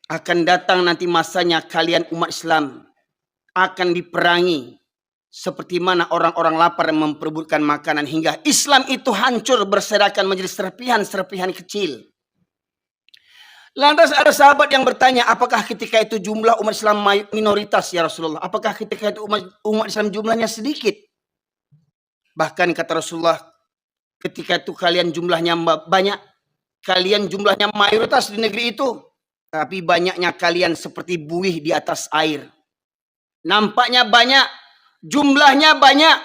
akan datang nanti masanya kalian umat Islam akan diperangi seperti mana orang-orang lapar memperebutkan makanan hingga Islam itu hancur berserakan menjadi serpihan-serpihan kecil. Lantas ada sahabat yang bertanya, apakah ketika itu jumlah umat Islam minoritas ya Rasulullah? Apakah ketika itu umat Islam jumlahnya sedikit? Bahkan kata Rasulullah, ketika itu kalian jumlahnya banyak, kalian jumlahnya mayoritas di negeri itu, tapi banyaknya kalian seperti buih di atas air. Nampaknya banyak, jumlahnya banyak,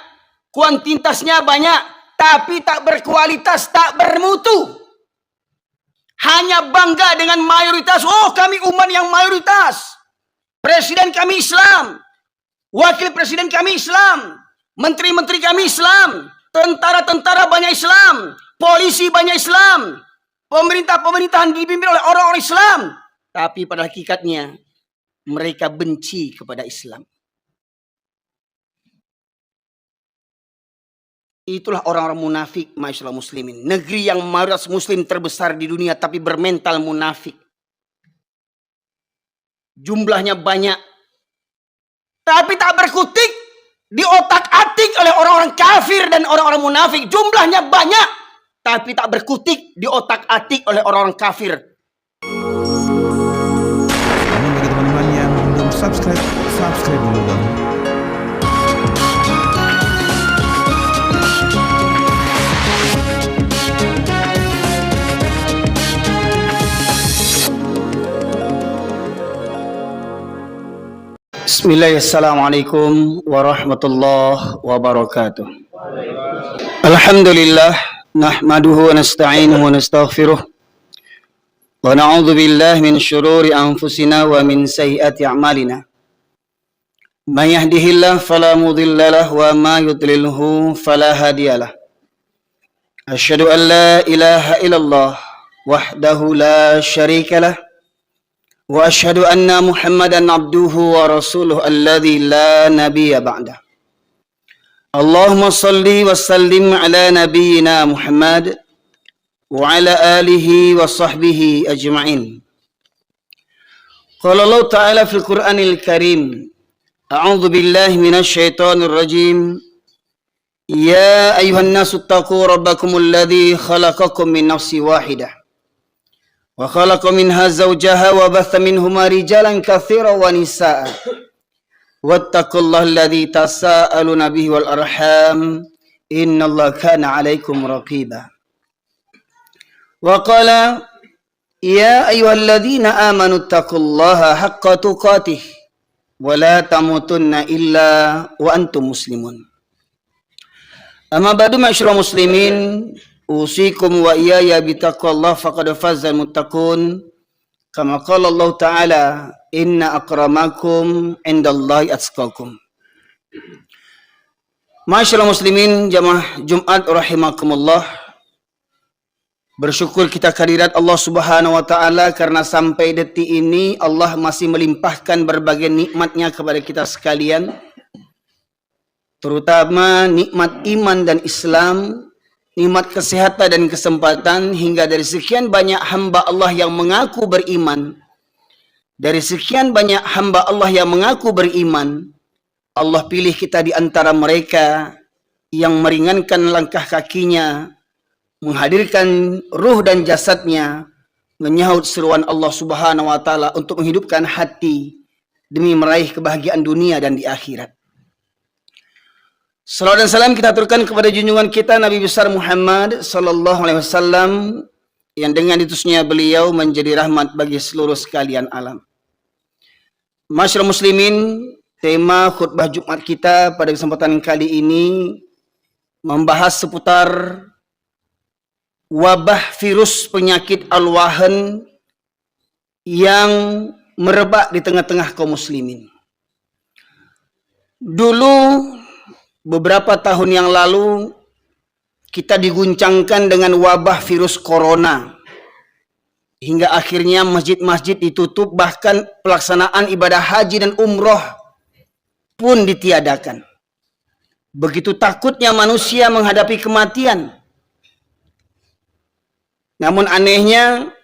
kuantitasnya banyak, tapi tak berkualitas, tak bermutu. Hanya bangga dengan mayoritas. Oh, kami umat yang mayoritas. Presiden kami Islam. Wakil presiden kami Islam. Menteri-menteri kami Islam. Tentara-tentara banyak Islam. Polisi banyak Islam. Pemerintah-pemerintahan dipimpin oleh orang-orang Islam. Tapi pada hakikatnya mereka benci kepada Islam. Itulah orang-orang munafik, masyaallah muslimin. Negeri yang mayoritas muslim terbesar di dunia tapi bermental munafik. Jumlahnya banyak. Tapi tak berkutik, diotak-atik oleh orang-orang kafir dan orang-orang munafik. Jumlahnya banyak, tapi tak berkutik, diotak-atik oleh orang-orang kafir. Namun bagi teman-teman yang belum subscribe dulu dong. Bismillahirrahmanirrahim. Warahmatullahi wabarakatuh. Alhamdulillah, nahmaduhu wa nasta'inuhu wa nastaghfiruh. Wa na'udzu billahi min syururi anfusina wa min sayyiati a'malina. May yahdihillahu fala mudilla lahu wa may yudlilhu fala hadiyalah. Asyhadu an la ilaha illallah wahdahu la syarika lah. Wa asyhadu anna Muhammadan abduhu wa rasuluhu alladzi la nabiyya ba'dah. Allahumma salli wa sallim ala nabiyyina Muhammad wa ala alihi wa sahbihi ajma'in. Qala Allah ta'ala fil Qur'anil Karim, a'udzu billahi minasy syaithanir rajim. Ya ayuhan nasu taqu rabbakumul ladzi khalaqakum min nafsin wahidah. Wa khalaqa minha zawjaha wa batha minhuma rijalan katsiran wa nisaa. Wattaqullaha alladzi tasaaluna bihi wal arham. Innallaha kana 'alaikum raqiba. Wa qala ya ayyuhalladzina amanu taqullaha haqqa tuqatih wa la tamutunna illa wa antum muslimun. Amma ba'du ma'asyiral muslimin, usikum wa iyaya bitaqwallah faqad fazal muttaqun. Kama qala Allah Ta'ala, inna akramakum indallahi atqakum. Ma'asyiral muslimin, jamaah Jumat rahimakumullah. Bersyukur kita kehadirat Allah Subhanahu wa taala karena sampai detik ini Allah masih melimpahkan berbagai nikmatnya kepada kita sekalian. Terutama nikmat iman dan Islam, nikmat kesehatan dan kesempatan, hingga dari sekian banyak hamba Allah yang mengaku beriman, dari sekian banyak hamba Allah yang mengaku beriman, Allah pilih kita di antara mereka yang meringankan langkah kakinya, menghadirkan ruh dan jasadnya, menyahut seruan Allah Subhanahu wa taala untuk menghidupkan hati demi meraih kebahagiaan dunia dan di akhirat. Salawat dan salam kita aturkan kepada junjungan kita Nabi besar Muhammad sallallahu alaihi wasallam yang dengan diutusnya beliau menjadi rahmat bagi seluruh sekalian alam. Masyaallah muslimin, tema khutbah Jumat kita pada kesempatan kali ini membahas seputar wabah virus penyakit al-wahan yang merebak di tengah-tengah kaum muslimin. Dulu beberapa tahun yang lalu kita diguncangkan dengan wabah virus corona hingga akhirnya masjid-masjid ditutup, bahkan pelaksanaan ibadah haji dan umroh pun ditiadakan. Begitu takutnya manusia menghadapi kematian. Namun anehnya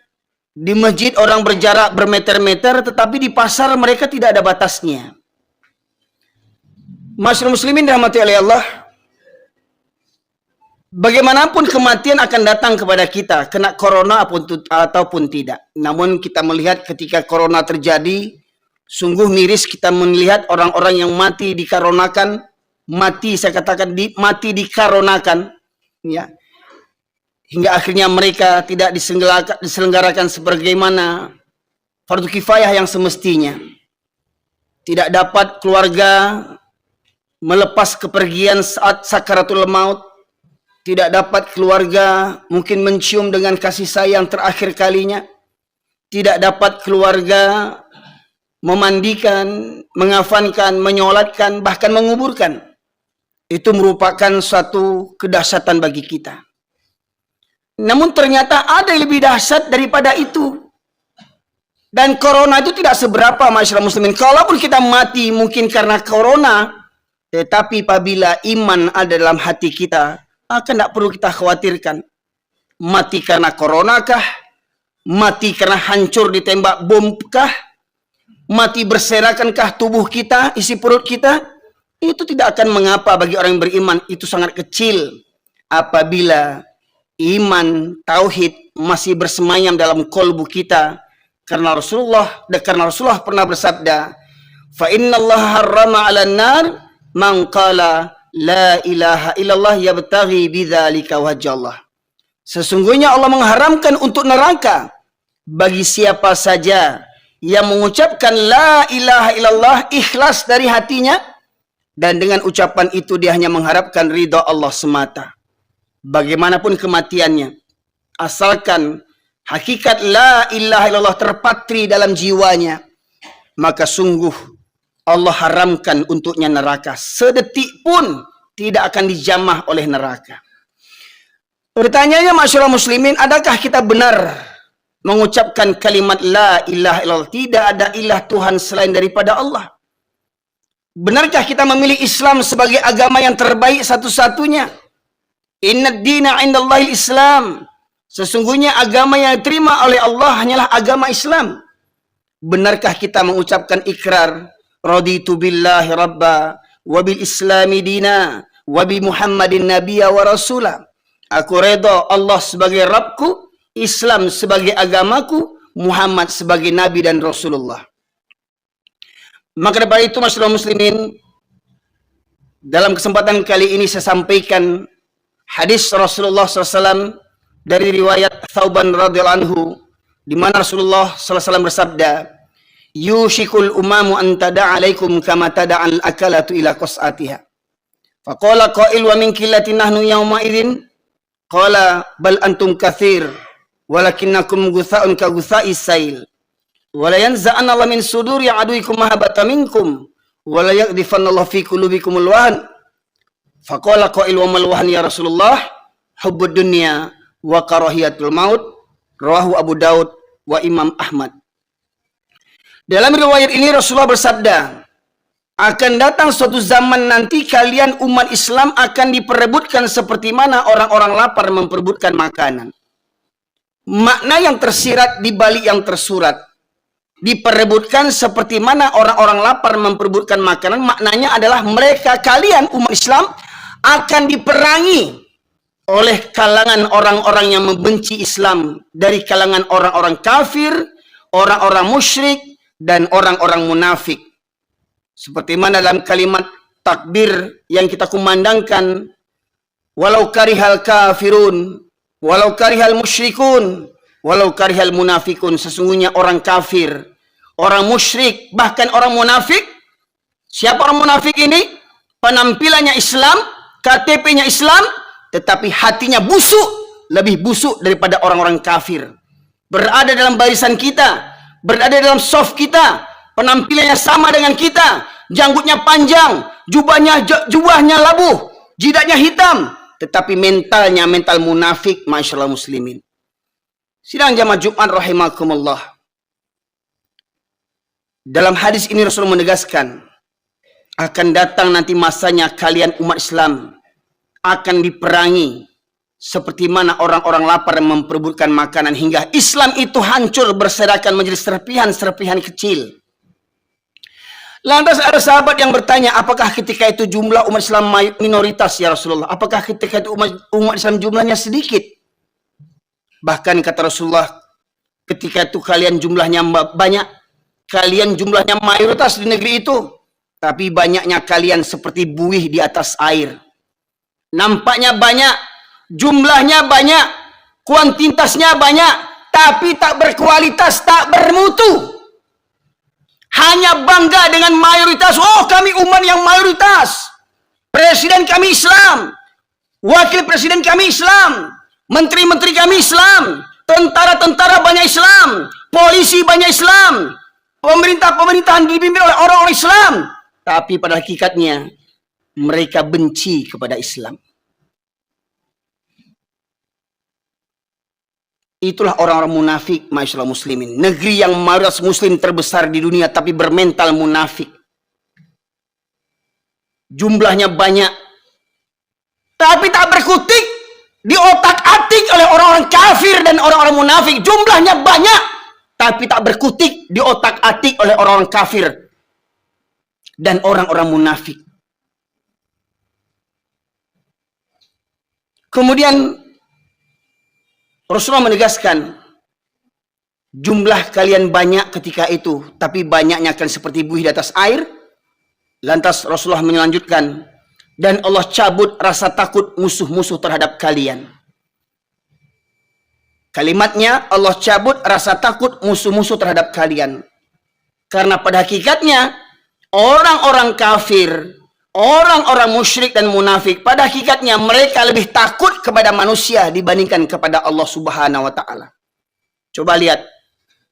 Di masjid orang berjarak bermeter-meter, tetapi di pasar mereka tidak ada batasnya. Masyarakat muslimin dirahmati oleh Allah, bagaimanapun kematian akan datang kepada kita, kena corona ataupun tidak. Namun kita melihat ketika corona terjadi, sungguh miris kita melihat orang-orang yang mati dikarenakan, saya katakan mati dikarenakan, ya. Hingga akhirnya mereka tidak diselenggarakan sebagaimana fardu kifayah yang semestinya. Tidak dapat keluarga melepas kepergian saat sakaratul maut. Tidak dapat keluarga mungkin mencium dengan kasih sayang terakhir kalinya. Tidak dapat keluarga memandikan, mengafankan, menyolatkan, bahkan menguburkan. Itu merupakan suatu kedahsyatan bagi kita. Namun ternyata ada yang lebih dahsyat daripada itu. Dan corona itu tidak seberapa, masyarakat muslimin. Kalaupun kita mati mungkin karena corona, tetapi apabila iman ada dalam hati kita, maka tidak perlu kita khawatirkan. Mati karena corona kah? Mati karena hancur ditembak bom kah? Mati berserakan-kah tubuh kita, isi perut kita? Itu tidak akan mengapa bagi orang yang beriman. Itu sangat kecil apabila iman, tauhid masih bersemayam dalam kolbu kita. Karena Rasulullah pernah bersabda, "Fa innallaha harrama 'alan nar man qala la ilaha illallah yabtaghi bidzalika wajhallah." Sesungguhnya Allah mengharamkan untuk neraka bagi siapa saja yang mengucapkan la ilaha illallah ikhlas dari hatinya, dan dengan ucapan itu dia hanya mengharapkan ridha Allah semata. Bagaimanapun kematiannya, asalkan hakikat la ilaha illallah terpatri dalam jiwanya, maka sungguh Allah haramkan untuknya neraka. Sedetik pun tidak akan dijamah oleh neraka. Pertanyaannya, masyarakat muslimin, adakah kita benar mengucapkan kalimat la ilaha illallah? Tidak ada ilah Tuhan selain daripada Allah. Benarkah kita memilih Islam sebagai agama yang terbaik satu-satunya? Inna dina indallahil Islam. Sesungguhnya agama yang diterima oleh Allah hanyalah agama Islam. Benarkah kita mengucapkan ikrar raditu billahi rabba wa bil islami dina wa bi Muhammadin nabiyya wa rasula? Aku redha Allah sebagai Rabbku, Islam sebagai agamaku, Muhammad sebagai nabi dan Rasulullah. Maka daripada itu, masyarakat muslimin, dalam kesempatan kali ini saya sampaikan hadis Rasulullah SAW dari riwayat Thauban radhiyallahu anhu, di mana Rasulullah SAW bersabda, "Yushikul umamu an tada'a alaikum kama tada'al akalatu ila qas'atiha." Faqala qail wa min qillatin nahnu yawma idzin? Qala bal antum katsir walakinnakum gutha'un ka gutha'is sail. Wa la yanza'anna Allah min suduri aduikum mahabbata minkum wa la yaqdhifanna Allah fi qulubikumul wahn. Faqala qail wa mal wahn ya Rasulullah? Hubbud dunya wa karahiyatul maut. Rawahu Abu Daud wa Imam Ahmad. Dalam riwayat ini Rasulullah bersabda, akan datang suatu zaman nanti kalian umat Islam akan diperebutkan seperti mana orang-orang lapar memperebutkan makanan. Makna yang tersirat di balik yang tersurat, diperebutkan seperti mana orang-orang lapar memperebutkan makanan, maknanya adalah mereka, kalian umat Islam, akan diperangi oleh kalangan orang-orang yang membenci Islam, dari kalangan orang-orang kafir, orang-orang musyrik, dan orang-orang munafik. Seperti mana dalam kalimat takbir yang kita kumandangkan, walau karihal kafirun, walau karihal musyrikun, walau karihal munafikun. Sesungguhnya orang kafir, orang musyrik, bahkan orang munafik. Siapa orang munafik ini? Penampilannya Islam, KTP-nya Islam, tetapi hatinya busuk, lebih busuk daripada orang-orang kafir. Berada dalam barisan kita, berada dalam saf kita, penampilannya sama dengan kita, janggutnya panjang, jubahnya labuh, jidatnya hitam, tetapi mentalnya mental munafik, masyaallah muslimin. Sidang jamaah Jumat rahimakumullah. Dalam hadis ini Rasul menegaskan, akan datang nanti masanya kalian umat Islam akan diperangi seperti mana orang-orang lapar memperebutkan makanan hingga Islam itu hancur berserakan menjadi serpihan-serpihan kecil. Lantas ada sahabat yang bertanya, apakah ketika itu jumlah umat Islam minoritas ya Rasulullah? Apakah ketika itu umat Islam jumlahnya sedikit? Bahkan kata Rasulullah, ketika itu kalian jumlahnya banyak, kalian jumlahnya mayoritas di negeri itu, tapi banyaknya kalian seperti buih di atas air. Nampaknya banyak, jumlahnya banyak, kuantitasnya banyak, tapi tak berkualitas, tak bermutu. Hanya bangga dengan mayoritas. Oh, kami umat yang mayoritas. Presiden kami Islam, wakil presiden kami Islam, menteri-menteri kami Islam, tentara-tentara banyak Islam, polisi banyak Islam, pemerintahan dipimpin oleh orang-orang Islam. Tapi pada hakikatnya mereka benci kepada Islam. Itulah orang-orang munafik, masyaallah muslimin. Negeri yang mayoritas muslim terbesar di dunia tapi bermental munafik. Jumlahnya banyak, tapi tak berkutik, diotak-atik oleh orang-orang kafir dan orang-orang munafik. Jumlahnya banyak, tapi tak berkutik, diotak-atik oleh orang-orang kafir dan orang-orang munafik. Kemudian Rasulullah menegaskan, jumlah kalian banyak ketika itu, tapi banyaknya akan seperti buih di atas air. Lantas Rasulullah melanjutkan, dan Allah cabut rasa takut musuh-musuh terhadap kalian. Kalimatnya, Allah cabut rasa takut musuh-musuh terhadap kalian. Karena pada hakikatnya, orang-orang kafir, orang-orang musyrik dan munafik, pada hakikatnya mereka lebih takut kepada manusia dibandingkan kepada Allah Subhanahu wa Ta'ala. Coba lihat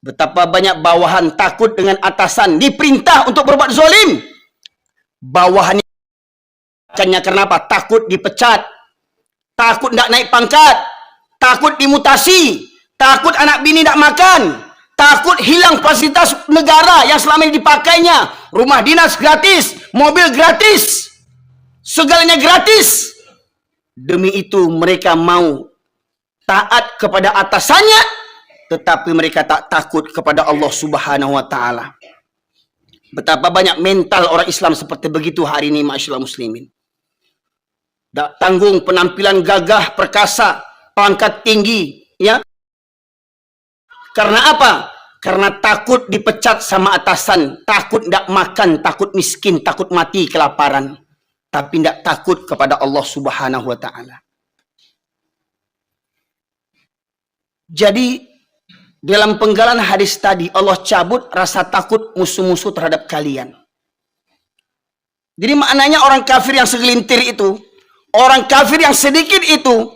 betapa banyak bawahan takut dengan atasan, diperintah untuk berbuat zalim. Bawahannya karena apa? Takut dipecat, takut tidak naik pangkat, takut dimutasi, takut anak bini tidak makan, takut hilang fasilitas negara yang selama ini dipakainya. Rumah dinas gratis, mobil gratis, segalanya gratis. Demi itu mereka mau taat kepada atasannya, tetapi mereka tak takut kepada Allah Subhanahu wa Ta'ala. Betapa banyak mental orang Islam seperti begitu hari ini, masyaallah muslimin. Tak tanggung, penampilan gagah, perkasa, pangkat tinggi, ya. Karena apa? Karena takut dipecat sama atasan, takut tidak makan, takut miskin, takut mati kelaparan, tapi tidak takut kepada Allah Subhanahu wa Ta'ala. Jadi dalam penggalan hadis tadi, Allah cabut rasa takut musuh-musuh terhadap kalian. Jadi maknanya orang kafir yang segelintir itu, orang kafir yang sedikit itu,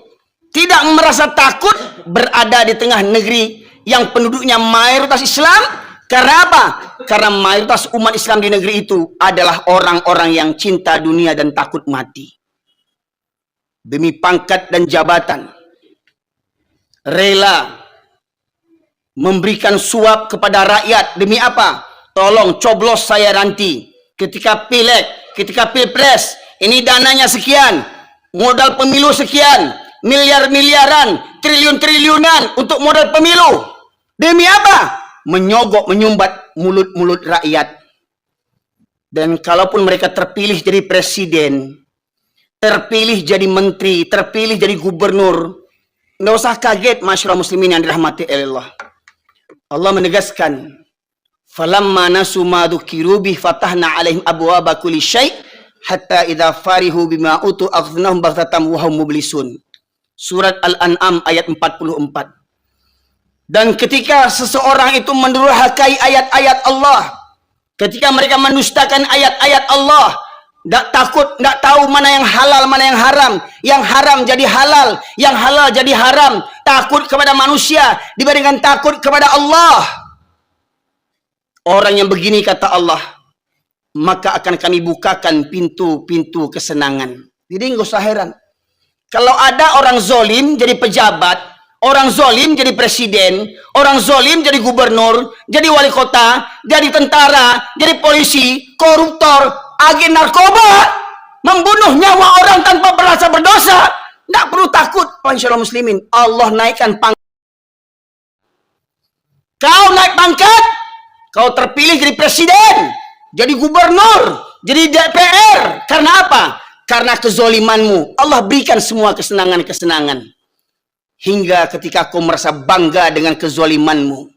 tidak merasa takut berada di tengah negeri yang penduduknya mayoritas Islam. Karena apa? Karena mayoritas umat Islam di negeri itu adalah orang-orang yang cinta dunia dan takut mati. Demi pangkat dan jabatan, rela memberikan suap kepada rakyat. Demi apa? Tolong coblos saya nanti ketika pileg, ketika pilpres, ini dananya sekian, modal pemilu sekian, miliar-miliaran, triliun-triliunan untuk modal pemilu. Demi apa? Menyogok, menyumbat mulut-mulut rakyat. Dan kalaupun mereka terpilih jadi presiden, terpilih jadi menteri, terpilih jadi gubernur, nggak usah kaget, masyaallah muslimin yang dirahmati Allah. Allah menegaskan, falamma nasu ma dzukiru bih fatahna alaihim abwaaba kulli syai' hatta idza farihu bima utu akhadnahum baghtatan wa hum mublisun. Surat Al-An'am ayat 44. Dan ketika seseorang itu mendurhakai ayat-ayat Allah, ketika mereka mendustakan ayat-ayat Allah, tidak takut, tidak tahu mana yang halal, mana yang haram jadi halal, yang halal jadi haram, takut kepada manusia dibandingkan takut kepada Allah. Orang yang begini, kata Allah, maka akan kami bukakan pintu-pintu kesenangan. Jadi nggak usah heran kalau ada orang zolim jadi pejabat, orang zolim jadi presiden, orang zolim jadi gubernur, jadi wali kota, jadi tentara, jadi polisi, koruptor, agen narkoba, membunuh nyawa orang tanpa merasa berdosa. Tidak perlu takut, insyaallah muslimin. Allah naikkan pangkat. Kau naik pangkat, kau terpilih jadi presiden, jadi gubernur, jadi DPR. Karena apa? Karena kezolimanmu. Allah berikan semua kesenangan-kesenangan. Hingga ketika kau merasa bangga dengan kezolimanmu.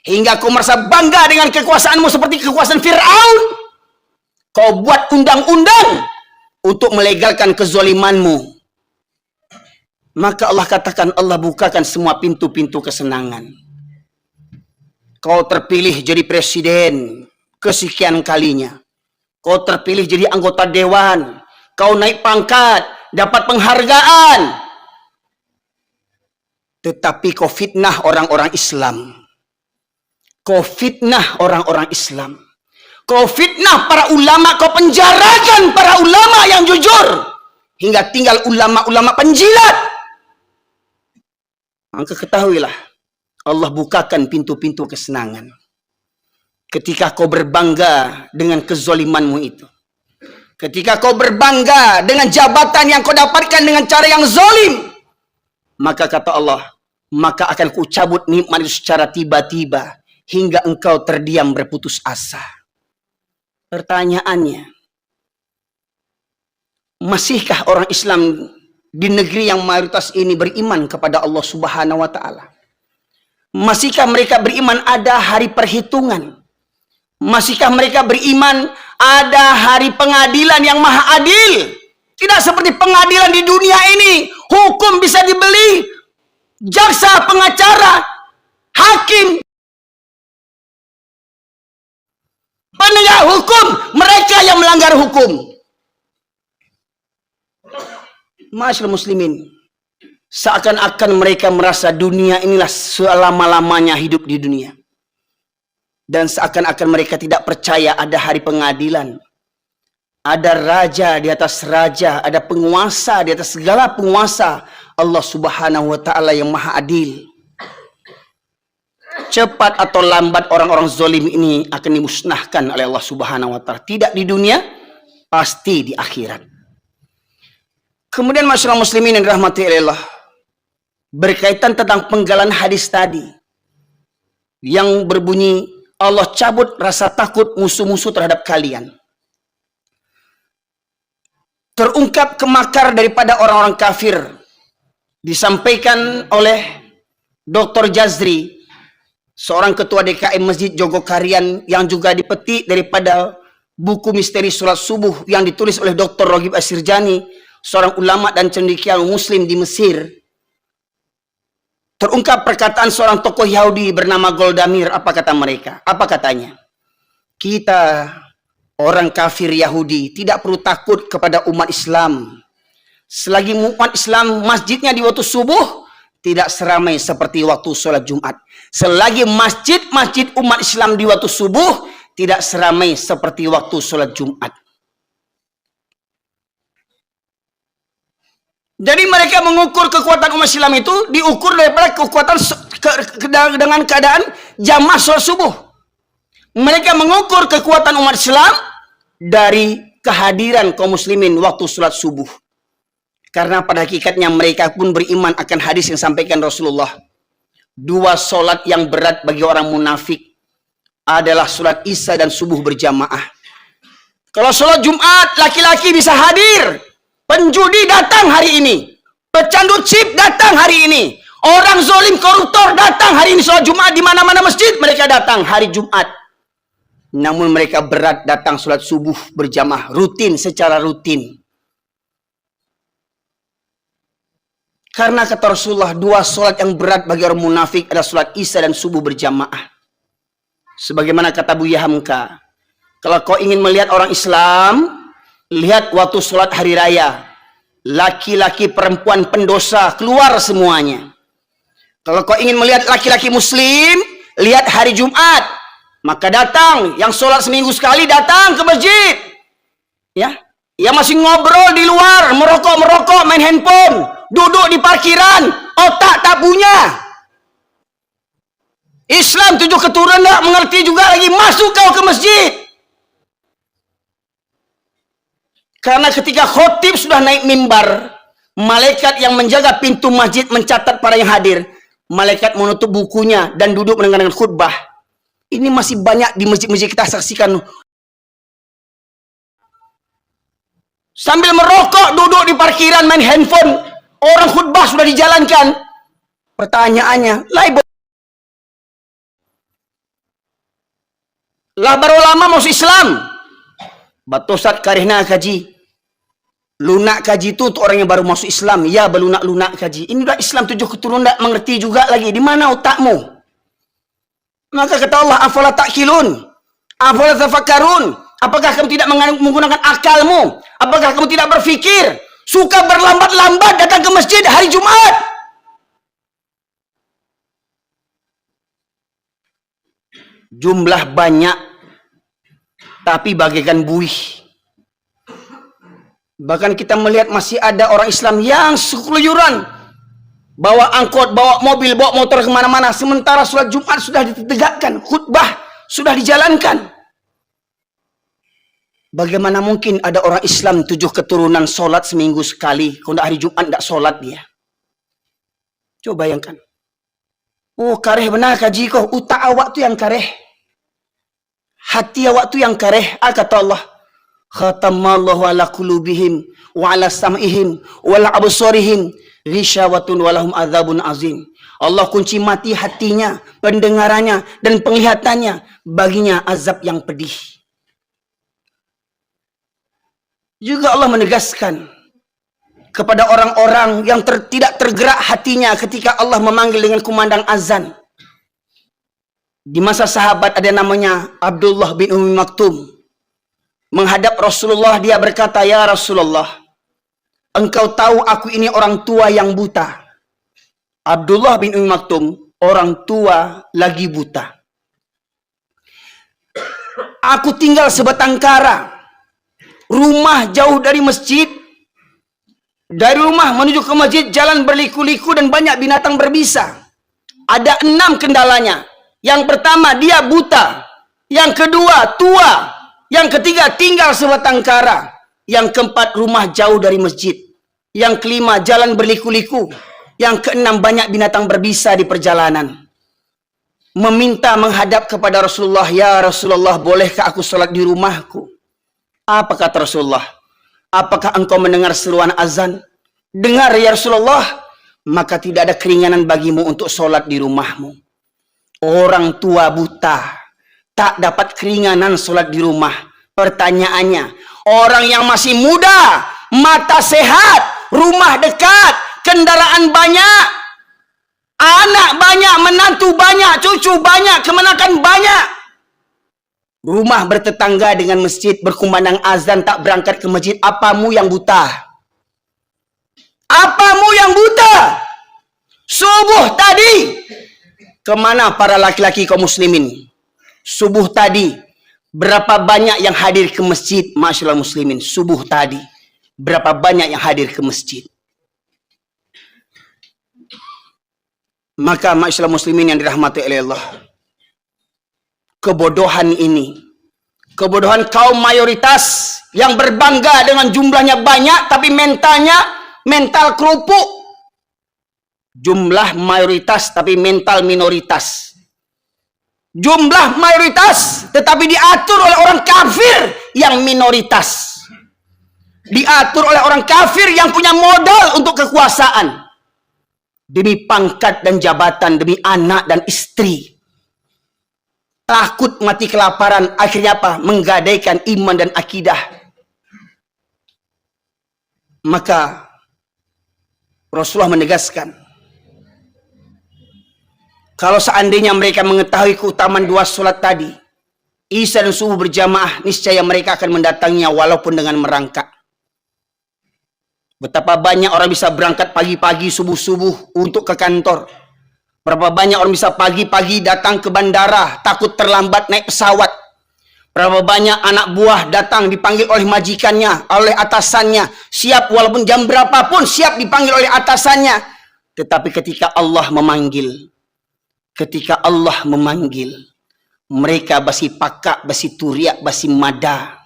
Hingga kau merasa bangga dengan kekuasaanmu seperti kekuasaan Fir'aun. Kau buat undang-undang untuk melegalkan kezolimanmu. Maka Allah katakan, Allah bukakan semua pintu-pintu kesenangan. Kau terpilih jadi presiden kesekian kalinya. Kau terpilih jadi anggota dewan. Kau naik pangkat, dapat penghargaan. Tetapi kau fitnah orang-orang Islam. Kau fitnah orang-orang Islam. Kau fitnah para ulama, kau penjarakan para ulama yang jujur. Hingga tinggal ulama-ulama penjilat. Maka ketahuilah, Allah bukakan pintu-pintu kesenangan. Ketika kau berbangga dengan kezolimanmu itu. Ketika kau berbangga dengan jabatan yang kau dapatkan dengan cara yang zolim. Maka kata Allah, maka akan kucabut nikmat itu secara tiba-tiba. Hingga engkau terdiam berputus asa. Pertanyaannya, masihkah orang Islam di negeri yang mayoritas ini beriman kepada Allah Subhanahu wa Ta'ala? Masihkah mereka beriman ada hari perhitungan? Masihkah mereka beriman ada hari pengadilan yang maha adil? Tidak seperti pengadilan di dunia ini, hukum bisa dibeli, jaksa, pengacara, hakim, penegak hukum, mereka yang melanggar hukum. Masyaallah muslimin, seakan-akan mereka merasa dunia inilah selama-lamanya hidup di dunia. Dan seakan-akan mereka tidak percaya ada hari pengadilan. Ada raja di atas raja, ada penguasa di atas segala penguasa. Allah Subhanahu wa Ta'ala yang maha adil. Cepat atau lambat orang-orang zalim ini akan dimusnahkan oleh Allah Subhanahu wa Ta'ala. Tidak di dunia, pasti di akhirat. Kemudian masyarakat muslimin yang dirahmati Allah, berkaitan tentang penggalan hadis tadi yang berbunyi, Allah cabut rasa takut musuh-musuh terhadap kalian. Terungkap kemakar daripada orang-orang kafir. Disampaikan oleh Dr. Jazri, seorang ketua DKM Masjid Jogokarian, yang juga dipetik daripada buku misteri sholat subuh yang ditulis oleh Dr. Ragib Asirjani, seorang ulama dan cendekiawan muslim di Mesir. Terungkap perkataan seorang tokoh Yahudi bernama Goldamir. Apa kata mereka? Apa katanya? Kita orang kafir Yahudi tidak perlu takut kepada umat Islam. Selagi umat Islam masjidnya di waktu subuh tidak seramai seperti waktu sholat Jumat. Selagi masjid-masjid umat Islam di waktu subuh tidak seramai seperti waktu sholat Jumat. Jadi mereka mengukur kekuatan umat Islam itu diukur daripada kekuatan dengan keadaan jamaah sholat subuh. Mereka mengukur kekuatan umat Islam dari kehadiran kaum muslimin waktu sholat subuh. Karena pada hakikatnya mereka pun beriman akan hadis yang sampaikan Rasulullah. Dua sholat yang berat bagi orang munafik adalah sholat isya dan subuh berjamaah. Kalau sholat Jumat laki-laki bisa hadir. Penjudi datang hari ini. Pecandu chip datang hari ini. Orang zolim koruptor datang hari ini. Sholat Jumat di mana-mana masjid mereka datang hari Jumat. Namun mereka berat datang sholat subuh berjamaah rutin, secara rutin. Karena kata Rasulullah, dua sholat yang berat bagi orang munafik adalah sholat isya dan subuh berjamaah. Sebagaimana kata Buya Hamka, kalau kau ingin melihat orang Islam, lihat waktu sholat hari raya. Laki-laki perempuan pendosa keluar semuanya. Kalau kau ingin melihat laki-laki muslim, lihat hari Jumat. Maka datang, yang sholat seminggu sekali datang ke masjid. Ya, yang masih ngobrol di luar, merokok-merokok, main handphone, duduk di parkiran, otak tak punya. Islam 7 keturunan tak mengerti juga lagi, masuk kau ke masjid. Karena ketika khotib sudah naik mimbar Malaikat yang menjaga pintu masjid mencatat para yang hadir. Malaikat menutup bukunya dan duduk mendengarkan khutbah. Ini masih banyak di masjid-masjid kita saksikan. Sambil merokok, duduk di parkiran, main handphone. Orang khutbah sudah dijalankan. Pertanyaannya, lah baru lama masuk Islam. Batosat karihna kaji. Lunak kaji itu untuk orang yang baru masuk Islam. Ya, belunak-lunak kaji. Ini udah Islam 7 keturunan, tak mengerti juga lagi. Di mana otakmu? Maka kata Allah, afala ta'qilun? Afala tafakkarun? Apakah kamu tidak menggunakan akalmu? Apakah kamu tidak berpikir? Suka berlambat-lambat datang ke masjid hari Jumat. Jumlah banyak, tapi bagaikan buih. Bahkan kita melihat masih ada orang Islam yang keluyuran. Bawa angkot, bawa mobil, bawa motor kemana-mana. Sementara sholat Jumat sudah ditegakkan. Khutbah sudah dijalankan. Bagaimana mungkin ada orang Islam 7 keturunan sholat seminggu sekali. Kalau hari Jumat tidak sholat dia. Coba bayangkan. Oh, kareh benar kaji kau. Utak awak tu yang kareh. Hati awak tu yang kareh. Kata Allah. Khatamallahu ala qulubihim wa ala sam'ihim wa ala absarihim ghisyawatun wa lahum adzabun azim. Allah kunci mati hatinya, pendengarannya dan penglihatannya, baginya azab yang pedih. Juga Allah menegaskan kepada orang-orang yang tidak tergerak hatinya ketika Allah memanggil dengan kumandang azan. Di masa sahabat ada namanya Abdullah bin Ummi Maktum. Menghadap Rasulullah, dia berkata, "Ya Rasulullah, engkau tahu aku ini orang tua yang buta." Abdullah bin Ummi Maktum, orang tua lagi buta. "Aku tinggal sebatang kara. Rumah jauh dari masjid. Dari rumah menuju ke masjid jalan berliku-liku dan banyak binatang berbisa. Ada 6 kendalanya. Yang pertama, dia buta. Yang kedua, tua. Yang ketiga, tinggal sebatang kara. Yang keempat, rumah jauh dari masjid. Yang kelima, jalan berliku-liku. Yang keenam, banyak binatang berbisa di perjalanan." Meminta menghadap kepada Rasulullah, "Ya Rasulullah, bolehkah aku sholat di rumahku?" Apa kata Rasulullah? "Apakah engkau mendengar seruan azan?" "Dengar ya Rasulullah." "Maka tidak ada keringanan bagimu untuk sholat di rumahmu." Orang tua buta tak dapat keringanan sholat di rumah. Pertanyaannya, orang yang masih muda, mata sehat, rumah dekat, kendaraan banyak, anak banyak, menantu banyak, cucu banyak, kemenakan banyak, rumah bertetangga dengan masjid, berkumandang azan, tak berangkat ke masjid. Apamu yang buta? Apamu yang buta? Subuh tadi, kemana para laki-laki kaum muslimin? Subuh tadi, berapa banyak yang hadir ke masjid? Masyaallah muslimin, subuh tadi, berapa banyak yang hadir ke masjid? Maka masyaallah muslimin yang dirahmati oleh Allah, kebodohan ini, kebodohan kaum mayoritas yang berbangga dengan jumlahnya banyak, tapi mentalnya mental kerupuk. Jumlah mayoritas tapi mental minoritas. Jumlah mayoritas tetapi diatur oleh orang kafir yang minoritas. Diatur oleh orang kafir yang punya modal untuk kekuasaan. Demi pangkat dan jabatan, demi anak dan istri. Takut mati kelaparan, akhirnya apa? Menggadaikan iman dan akidah. Maka Rasulullah menegaskan, kalau seandainya mereka mengetahui keutamaan 2 sholat tadi, Isya dan subuh berjamaah, niscaya mereka akan mendatanginya walaupun dengan merangkak. Betapa banyak orang bisa berangkat pagi-pagi, subuh-subuh untuk ke kantor. Berapa banyak orang bisa pagi-pagi datang ke bandara, takut terlambat naik pesawat. Berapa banyak anak buah datang dipanggil oleh majikannya, oleh atasannya, siap walaupun jam berapapun, siap dipanggil oleh atasannya. Tetapi ketika Allah memanggil, mereka basi pakak, basi turiak, basi mada.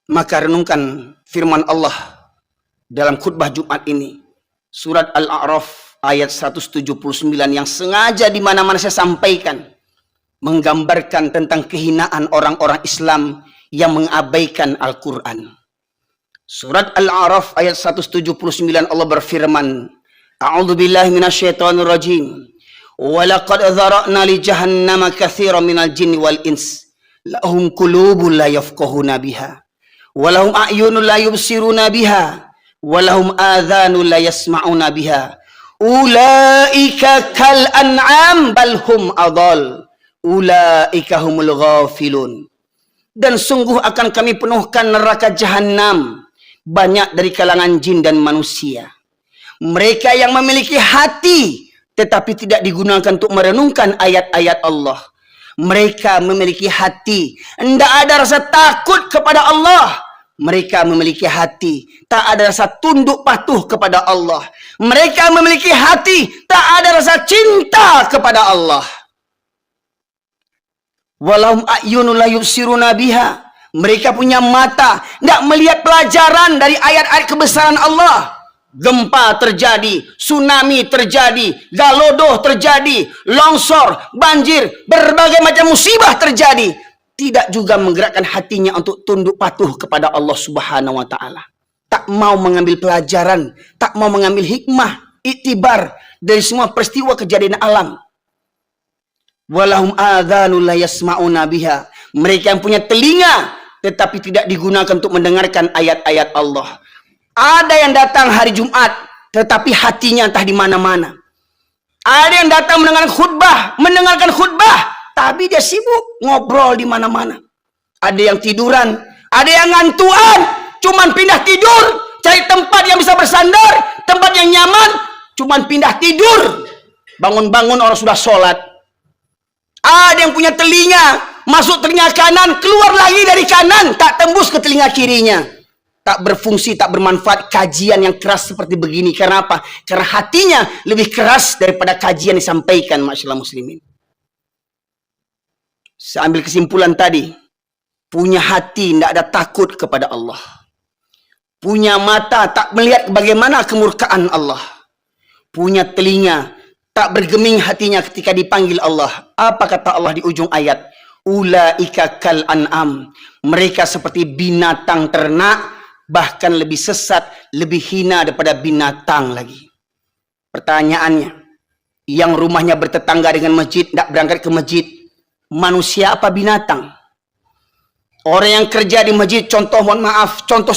Maka renungkan firman Allah dalam khutbah Jumat ini. Surat Al-A'raf ayat 179 yang sengaja di mana-mana saya sampaikan. Menggambarkan tentang kehinaan orang-orang Islam yang mengabaikan Al-Quran. Surat Al-A'raf ayat 179 Allah berfirman, A'udzubillahi minasyaitonirrajim. Walaqad dzara'na li jahannama katsiran minal jinni wal ins. Lahum qulubun la yafqahuna biha. Walahum a'yunun la yubsiruna biha. Walahum adhanun la yasma'una biha. Ulaika kal an'am bal hum adall. Ulaika humul ghafilun. Dan sungguh akan kami penuhkan neraka jahanam banyak dari kalangan jin dan manusia. Mereka yang memiliki hati tetapi tidak digunakan untuk merenungkan ayat-ayat Allah. Mereka memiliki hati, tidak ada rasa takut kepada Allah. Mereka memiliki hati, tak ada rasa tunduk patuh kepada Allah. Mereka memiliki hati, tak ada rasa cinta kepada Allah. Walahum a'yunun la yubsiruna biha. Mereka punya mata, tidak melihat pelajaran dari ayat-ayat kebesaran Allah. Gempa terjadi, tsunami terjadi, galodoh terjadi, longsor, banjir, berbagai macam musibah terjadi. Tidak juga menggerakkan hatinya untuk tunduk patuh kepada Allah Subhanahu wa Ta'ala. Tak mau mengambil pelajaran, tak mau mengambil hikmah, iktibar dari semua peristiwa kejadian alam. Walahum adhanun la yasma'una biha. Mereka yang punya telinga tetapi tidak digunakan untuk mendengarkan ayat-ayat Allah. Ada yang datang hari Jumat tetapi hatinya entah di mana-mana. Ada yang datang mendengarkan khutbah, tapi dia sibuk ngobrol di mana-mana. Ada yang tiduran, ada yang ngantuan, cuman pindah tidur, cari tempat yang bisa bersandar, tempat yang nyaman, cuman pindah tidur. Bangun-bangun orang sudah sholat. Ada yang punya telinga, masuk telinga kanan, keluar lagi dari kanan, tak tembus ke telinga kirinya. Tak berfungsi, tak bermanfaat kajian yang keras seperti begini. Karena apa? Karena hatinya lebih keras daripada kajian disampaikan, masyaallah muslimin. Saya ambil kesimpulan tadi. Punya hati, tidak ada takut kepada Allah. Punya mata, tak melihat bagaimana kemurkaan Allah. Punya telinga, tak bergeming hatinya ketika dipanggil Allah. Apa kata Allah di ujung ayat? Ulaika kal an'am. Mereka seperti binatang ternak, bahkan lebih sesat, lebih hina daripada binatang lagi. Pertanyaannya, yang rumahnya bertetangga dengan masjid, tidak berangkat ke masjid, manusia apa binatang? Orang yang kerja di masjid, contoh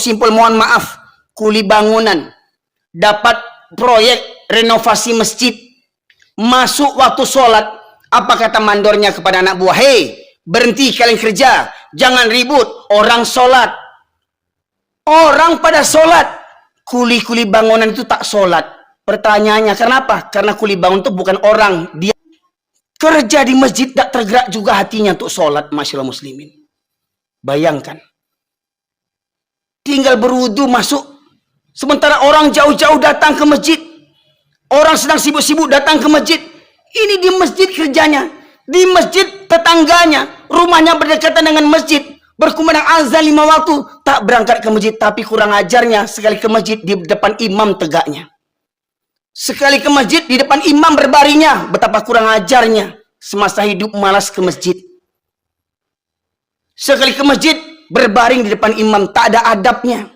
simpel mohon maaf, kuli bangunan, dapat proyek renovasi masjid, masuk waktu sholat, apa kata mandornya kepada anak buah? Hei, berhenti kalian kerja, jangan ribut, orang sholat. Orang pada sholat, kuli-kuli bangunan itu tak sholat. Pertanyaannya, kenapa? Karena kuli bangun itu bukan orang, dia kerja di masjid, tak tergerak juga hatinya untuk sholat, masyaallah muslimin. Bayangkan, tinggal berwudu masuk, sementara orang jauh-jauh datang ke masjid, orang sedang sibuk-sibuk datang ke masjid. Ini di masjid kerjanya, di masjid tetangganya, rumahnya berdekatan dengan masjid, berkumandang azan 5 waktu, tak berangkat ke masjid. Tapi kurang ajarnya, sekali ke masjid di depan imam tegaknya, sekali ke masjid di depan imam berbaringnya. Betapa kurang ajarnya, semasa hidup malas ke masjid. Sekali ke masjid berbaring di depan imam, tak ada adabnya.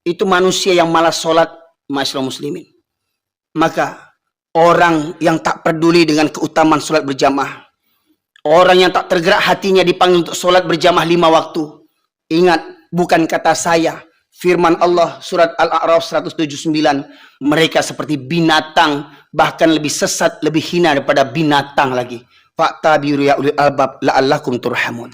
Itu manusia yang malas sholat, masyaallah muslimin. Maka orang yang tak peduli dengan keutamaan sholat berjamaah, orang yang tak tergerak hatinya dipanggil untuk sholat berjamaah 5 waktu. Ingat, bukan kata saya, firman Allah surat Al-A'raf 179. Mereka seperti binatang, bahkan lebih sesat, lebih hina daripada binatang lagi. Fa'tabiru ya ulil albab la'allakum turhamun.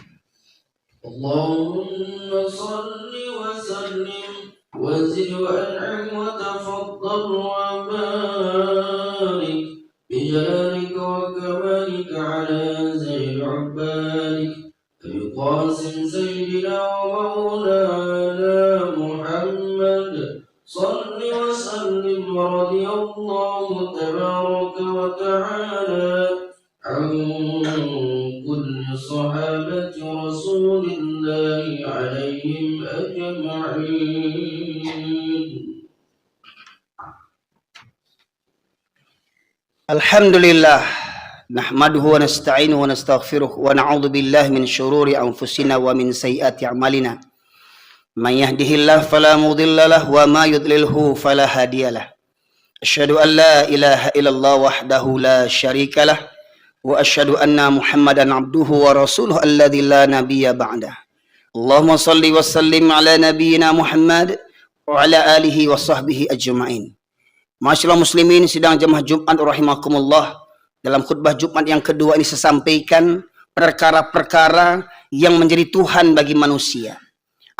Allahumma salli wa sallim wa zid wa an'im wa tafaddal wa barik بجلالك وكمالك على زين عبادك أبي القاسم سيدنا ومولانا محمد صل وسلم ورضي الله تبارك وتعالى عن كل صحابة رسول الله عليهم أجمعين. Alhamdulillah, nahmaduhu wa nasta'inuhu wa nastaghfiruh wa na'udzu billahi min syururi anfusina wa min sayyiati a'malina. Man yahdihillahu fala mudilla lahu wa ma yudlilhu fala hadiyalah. Asyhadu an la ilaha illallah wahdahu la syarika lah wa asyhadu anna Muhammadan abduhu wa rasuluhu alladzi la nabiyya ba'dah. Allahumma salli wa sallim ala nabiyyina Muhammad wa ala alihi wa sahbihi ajma'in. Masyaallah muslimin, sidang jemaah Jumat rahimakumullah. Dalam khutbah Jumat yang kedua ini saya sampaikan perkara-perkara yang menjadi Tuhan bagi manusia.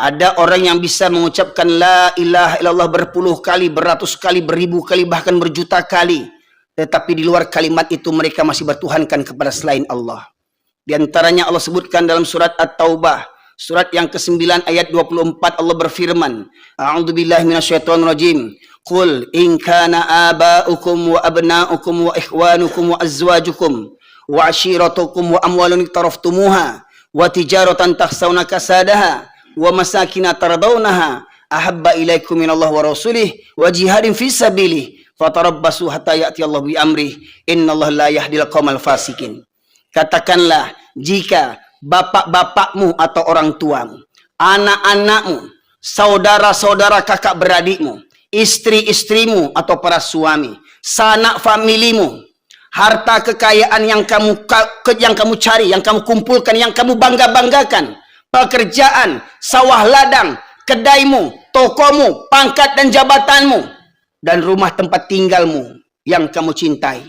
Ada orang yang bisa mengucapkan la ilaha illallah berpuluh kali, beratus kali, beribu kali, bahkan berjuta kali. Tetapi di luar kalimat itu mereka masih bertuhankan kepada selain Allah. Di antaranya Allah sebutkan dalam surat At-Taubah, surat yang ke-9 ayat 24, Allah berfirman, A'udzubillahi minasyaitonirrajim. Qul in kana aba'ukum wa abna'ukum wa ikhwanukum wa azwajukum wa ashiratukum wa amwalun iktaraftumuha wa tijaratan takhsawna kasadaha wa masakina tardawnaha ahabba ilaikum minallah wa rasulih wa jihadin fi sabilih fatarabbasu hatta ya'ti Allah bi amrih innallaha la yahdil qaumal fasikin. Katakanlah, jika bapak-bapakmu atau orang tuamu, anak-anakmu, saudara-saudara kakak beradikmu, istri-istrimu atau para suami, sanak familimu, harta kekayaan yang kamu cari, yang kamu kumpulkan, yang kamu bangga-banggakan, pekerjaan, sawah ladang, kedaimu, tokomu, pangkat dan jabatanmu, dan rumah tempat tinggalmu yang kamu cintai.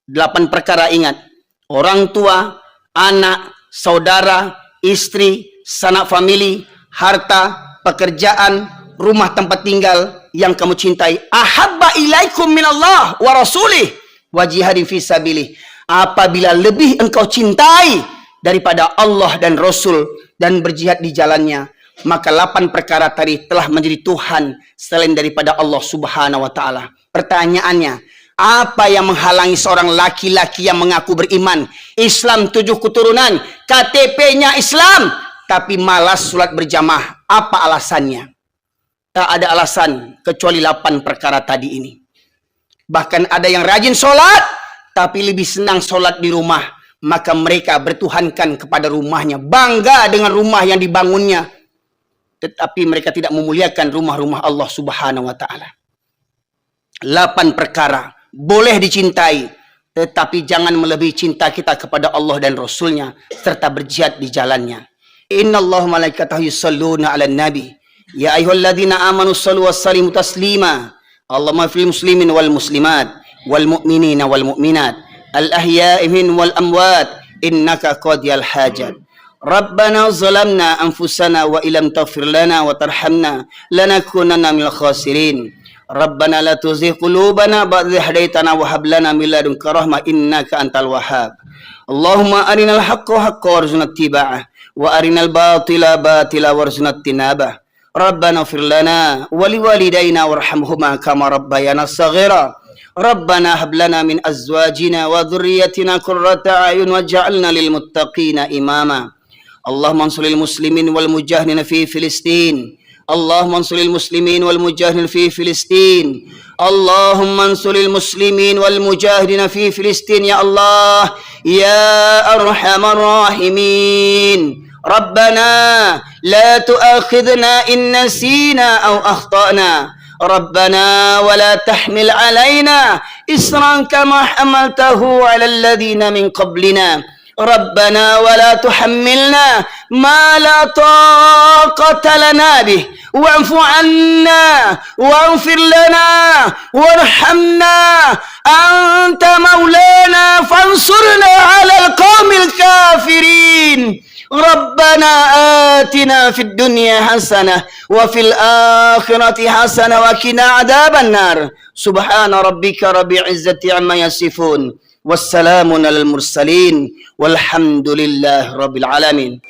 8 perkara ingat. Orang tua, anak, saudara, istri, sanak famili, harta, pekerjaan, rumah tempat tinggal yang kamu cintai. Ahabba ilaikum minallah wa rasulih wa jihadin fi sabilih. Apabila lebih engkau cintai daripada Allah dan Rasul dan berjihad di jalannya, maka 8 perkara tadi telah menjadi Tuhan selain daripada Allah Subhanahu wa taala. Pertanyaannya, apa yang menghalangi seorang laki-laki yang mengaku beriman, Islam 7 keturunan, KTP-nya Islam, tapi malas salat berjamaah? Apa alasannya? Tak ada alasan kecuali 8 perkara tadi ini. Bahkan ada yang rajin sholat, tapi lebih senang sholat di rumah. Maka mereka bertuhankan kepada rumahnya, bangga dengan rumah yang dibangunnya. Tetapi mereka tidak memuliakan rumah-rumah Allah Subhanahu wa ta'ala. 8 perkara boleh dicintai, tetapi jangan melebihi cinta kita kepada Allah dan Rasulnya, serta berjihad di jalannya. Innallaha malaikatahu yusalluna 'alan nabi. Ya ayyuhalladzina amanu shallu wa sallimu taslima. Allahumma fil muslimin wal muslimat wal mu'minina wal mu'minat al ahya'i min wal amwat innaka qadiyal hajat. Rabbana zalamna anfusana wa illam taghfir lana wa tarhamna lanakunanna minal khasirin. Rabbana la tuzigh qulubana ba'da idh hadaytana wa hab lana min ladunka rahmah innaka antal wahhab. Allahumma arinal haqqa haqqan warzuqna ittiba'ah wa arinal batila batila warzuqna ijtinabah. Rabbana ighfir lana wa liwalidayna warhamhuma kama rabbayana shaghira. Rabbana hab lana min azwajina wa dhurriyyatina qurrata a'yun waj'alna lil muttaqina imama. Allahumma ansuril muslimin wal mujahidin fi Filistin. Allahumma ansuril muslimin wal mujahidin fi Filistin. Allahumma ansuril muslimin wal mujahidin fi Filistin ya Allah ya arhamar rahimin. ربنا لا تؤاخذنا إن نسينا أو أخطأنا ربنا ولا تحمل علينا إصرا كما حملته على الذين من قبلنا ربنا ولا تحملنا ما لا طاقة لنا به واعف عنا واغفر لنا وارحمنا أنت مولانا فانصرنا على القوم الكافرين ربنا آتنا في الدنيا حسنة وفي الآخرة حسنة وقنا عذاب النار سبحان ربك رب العزة عما يصفون والسلام على المرسلين والحمد لله رب العالمين.